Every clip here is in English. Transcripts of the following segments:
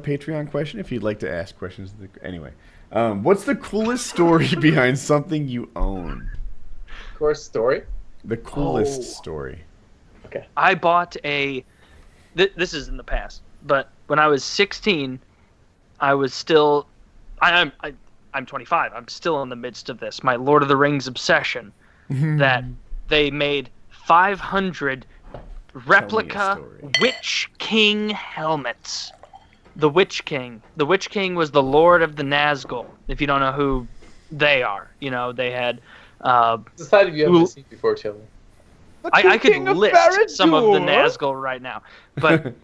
Patreon question if you'd like to ask questions. Anyway, what's the coolest story behind something you own? Course story? The coolest story. Okay. I bought a... This is in the past, but when I was 16, I was still... I'm 25. I'm still in the midst of this. My Lord of the Rings obsession. That they made 500 replica Witch King helmets. The Witch King. The Witch King was the Lord of the Nazgul. If you don't know who they are, you know, they had... This side of you haven't seen before, Chili. I could list some of the Nazgul right now, but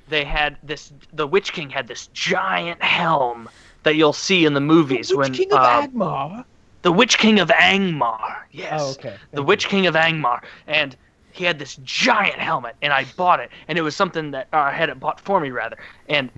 they had this. The Witch King had this giant helm that you'll see in the movies The Witch King of Angmar. The Witch King of Angmar. Yes. Oh, okay. The Witch King of Angmar, and he had this giant helmet, and I bought it, and it was something that I had it bought for me rather, and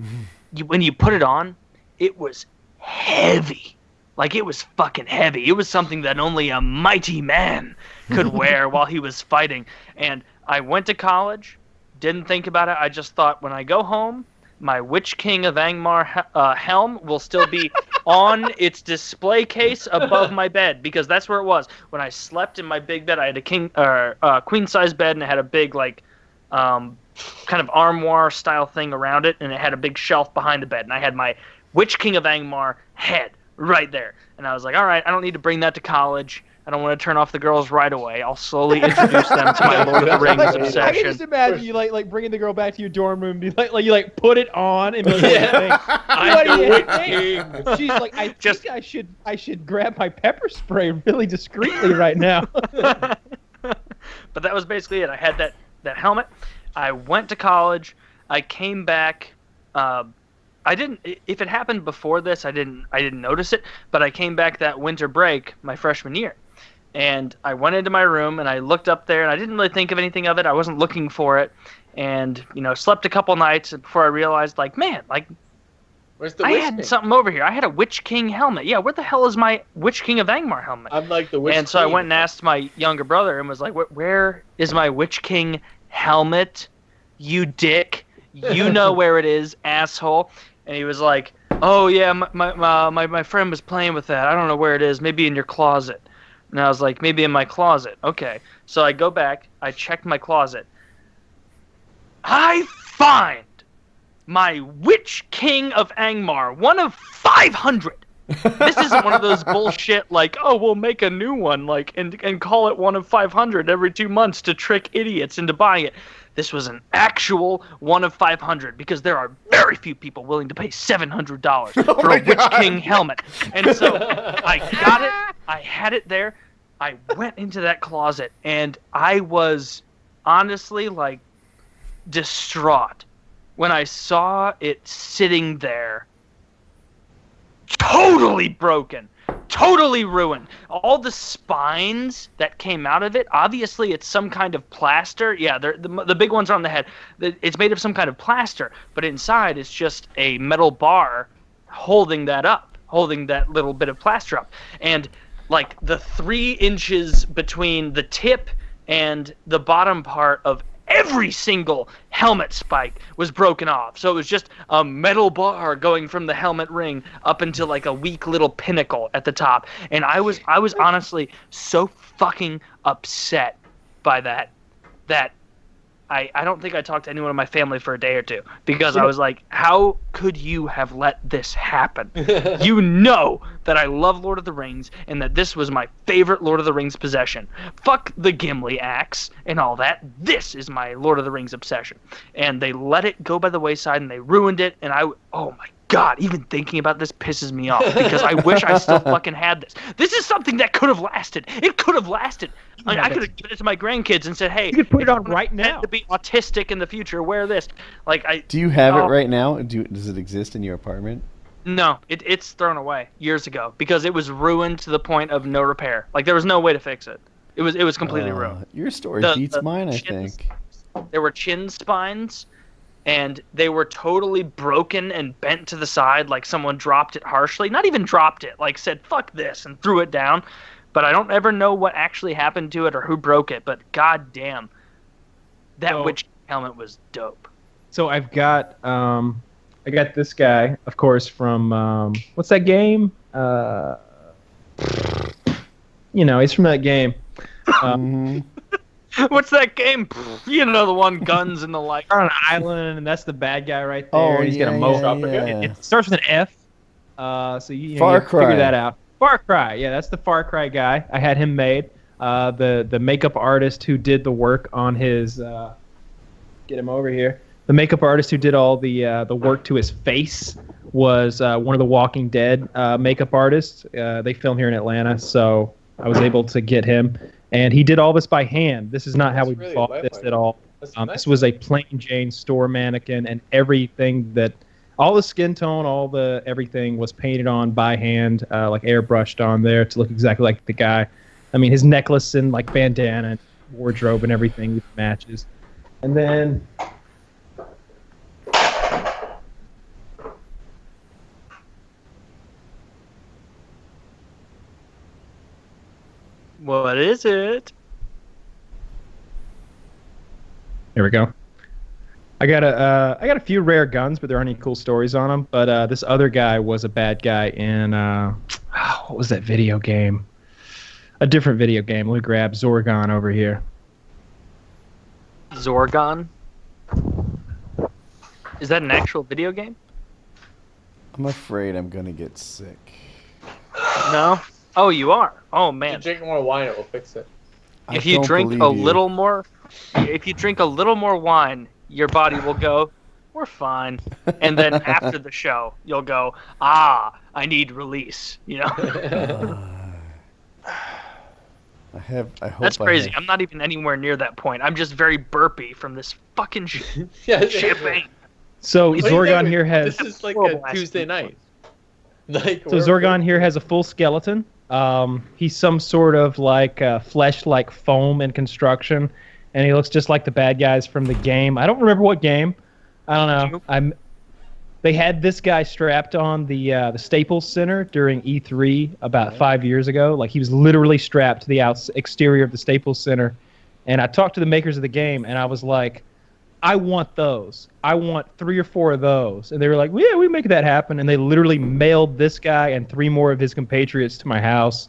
when you put it on, it was heavy. Like, it was fucking heavy. It was something that only a mighty man could wear while he was fighting. And I went to college, didn't think about it. I just thought, when I go home, my Witch King of Angmar helm will still be on its display case above my bed, because that's where it was. When I slept in my big bed, I had a queen-size bed, and it had a big, like, kind of armoire-style thing around it, and it had a big shelf behind the bed. And I had my Witch King of Angmar head right there. And I was like, all right, I don't need to bring that to college. I don't want to turn off the girls right away. I'll slowly introduce them to my Lord of the Rings obsession. I can just imagine you like bringing the girl back to your dorm room, and be you put it on and be like, I'm the Witch King. She's like, I think I should grab my pepper spray really discreetly right now. But that was basically it. I had that helmet. I went to college. I came back. I didn't. If it happened before this, I didn't notice it. But I came back that winter break, my freshman year, and I went into my room and I looked up there, and I didn't really think of anything of it. I wasn't looking for it, and slept a couple nights before I realized, Where's the I Witch had King? something over here. I had a Witch King helmet. Yeah, where the hell is my Witch King of Angmar helmet? I'm like the Witch King. And so I went and asked my younger brother and was like, "Where is my Witch King helmet? You dick! You know where it is, asshole!" And he was like, "Oh yeah, my friend was playing with that. I don't know where it is. Maybe in your closet." And I was like, "Maybe in my closet." Okay. So I go back. I check my closet. I find my Witch King of Angmar, one of 500. This isn't one of those bullshit we'll make a new one and call it one of 500 every 2 months to trick idiots into buying it. This was an actual one of 500, because there are very few people willing to pay $700 for a Witch King helmet. And so I got it. I had it there. I went into that closet, and I was honestly distraught when I saw it sitting there, totally broken, totally ruined. All the spines that came out of it, obviously it's some kind of plaster. Yeah, the big ones are on the head. It's made of some kind of plaster, but inside it's just a metal bar holding that up, holding that little bit of plaster up. And the 3 inches between the tip and the bottom part of every single helmet spike was broken off. So it was just a metal bar going from the helmet ring up into a weak little pinnacle at the top. And I was honestly so fucking upset by that I don't think I talked to anyone in my family for a day or two, because I was like, how could you have let this happen? You know that I love Lord of the Rings, and that this was my favorite Lord of the Rings possession. Fuck the Gimli axe and all that. This is my Lord of the Rings obsession. And they let it go by the wayside, and they ruined it, and oh my God, even thinking about this pisses me off, because I wish I still fucking had this. This is something that could have lasted. It could have lasted. I could have given it to my grandkids and said, "Hey, you could put it on right now. To be autistic in the future, wear this." Do you have it right now? Does it exist in your apartment? No, it's thrown away years ago, because it was ruined to the point of no repair. There was no way to fix it. It was completely ruined. Your story beats mine, I think. There were chin spines, and they were totally broken and bent to the side, like someone dropped it harshly. Not even dropped it, said, "Fuck this," and threw it down. But I don't ever know what actually happened to it or who broke it. But goddamn, that Witch helmet was dope. So I've got I got this guy, of course, from what's that game? He's from that game. What's that game? You know, the one guns and the like. On an island, and that's the bad guy right there. Oh, He's got a yeah, mohawk. yeah. It starts with an F. So you Far have to Cry. figure that out. Far Cry. Yeah, that's the Far Cry guy. I had him made. The makeup artist who did the work on his get him over here. The makeup artist who did all the work to his face was one of the Walking Dead makeup artists. They film here in Atlanta, so I was able to get him. And he did all this by hand. This is not how we That's really bought lifelike. this at all. That's nice. This was a plain Jane store mannequin, and everything all the skin tone, everything was painted on by hand, like airbrushed on there to look exactly like the guy. I mean, his necklace and like bandana and wardrobe and everything matches. And then What is it? here we go. I got a few rare guns, but there aren't any cool stories on them. But this other guy was a bad guy in what was that video game? A different video game. Let me grab Zorgon over here. Zorgon? Is that an actual video game? I'm afraid I'm gonna get sick. No? Oh, you are? Oh, If you man. drink more wine, it will fix it. If you drink a little more wine, your body will go, we're fine. And then after the show, you'll go, I need release. You know? I hope That's crazy. I'm not even anywhere near that point. I'm just very burpy from this fucking champagne. So Wait, Zorgon wait, here has This is like horrible a ass Tuesday people. night. Like, So Zorgon here has a full skeleton. He's some sort of like flesh-like foam in construction, and he looks just like the bad guys from the game. I don't remember what game. I don't know. They had this guy strapped on the Staples Center during E3 about 5 years ago. Like he was literally strapped to the exterior of the Staples Center, and I talked to the makers of the game, and I was like, I want those. I want 3 or 4 of those. And they were like, well, yeah, we make that happen. And they literally mailed this guy and 3 more of his compatriots to my house,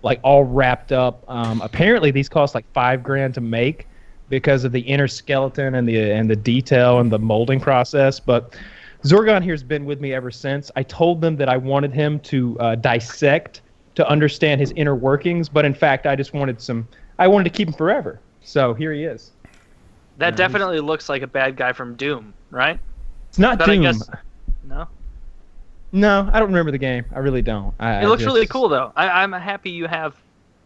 like all wrapped up. Apparently these cost like $5,000 to make because of the inner skeleton and the detail and the molding process. But Zorgon here's been with me ever since. I told them that I wanted him to dissect to understand his inner workings. But in fact, I wanted to keep him forever. So here he is. That definitely looks like a bad guy from Doom, right? It's not But Doom. I guess no. No, I don't remember the game. I really don't. It looks really cool though. I'm happy you have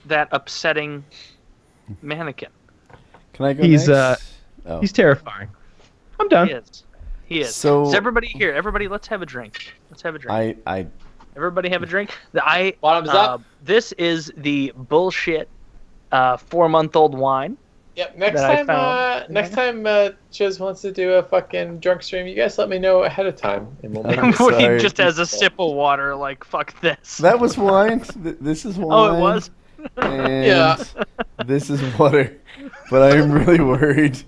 that upsetting mannequin. Can I go He's next? Oh. he's terrifying. I'm done. He is. So- Is everybody here? Everybody, let's have a drink. Let's have a drink. I Everybody have a drink. Bottoms up. This is the bullshit 4-month-old wine. Yep. Next that I time, found. Chiz wants to do a fucking drunk stream, you guys let me know ahead of time, and we'll make I'm it. When he sorry. just has a sip of water, like fuck this. that was wine. This is wine. Oh, it was. And Yeah. this is water. But I am really worried.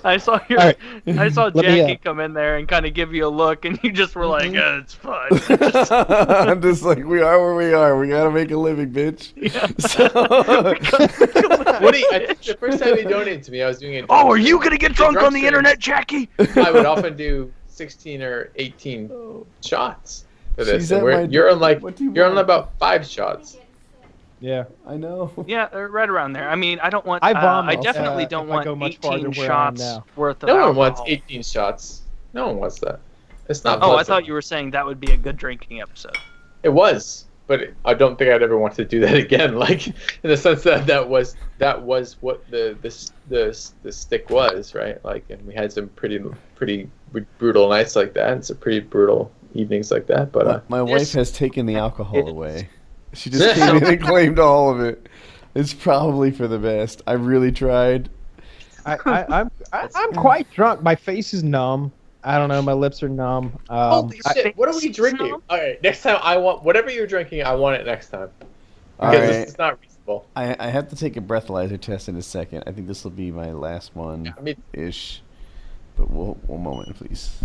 I saw All right. I saw Let me, Jackie come in there and kind of give you a look, and you just were like, "It's fine." I'm just like, we are where we are. We gotta make a living, bitch. So, Woody, I think the first time he donated to me, I was doing it. Oh, are you gonna get drunk on the stream. internet, Jackie? I would often do 16 or 18 shots for this. She's And at we're, my you're on like What do you you're on want? about 5 shots. Yeah. I know. Yeah, right around there. I mean, I don't want. I vomit, I definitely don't if I want go much farther 18 where I am shots now. worth of No one alcohol. wants 18 shots. No one wants that. It's not. Oh, I pleasant. thought you were saying that would be a good drinking episode. It was, but I don't think I'd ever want to do that again. Like in the sense that that was what the stick was, right? Like, and we had some pretty brutal nights like that, and some pretty brutal evenings like that. But My wife This- has taken the alcohol it- away. She just came in and claimed all of it. It's probably for the best. I really tried. I'm quite drunk. My face is numb. I don't know. My lips are numb. holy I- shit! What are we drinking? No. All right, next time I want whatever you're drinking. I want it next time All because right. this is not reasonable. I have to take a breathalyzer test in a second. I think this will be my last one I mean, ish. But one moment, please.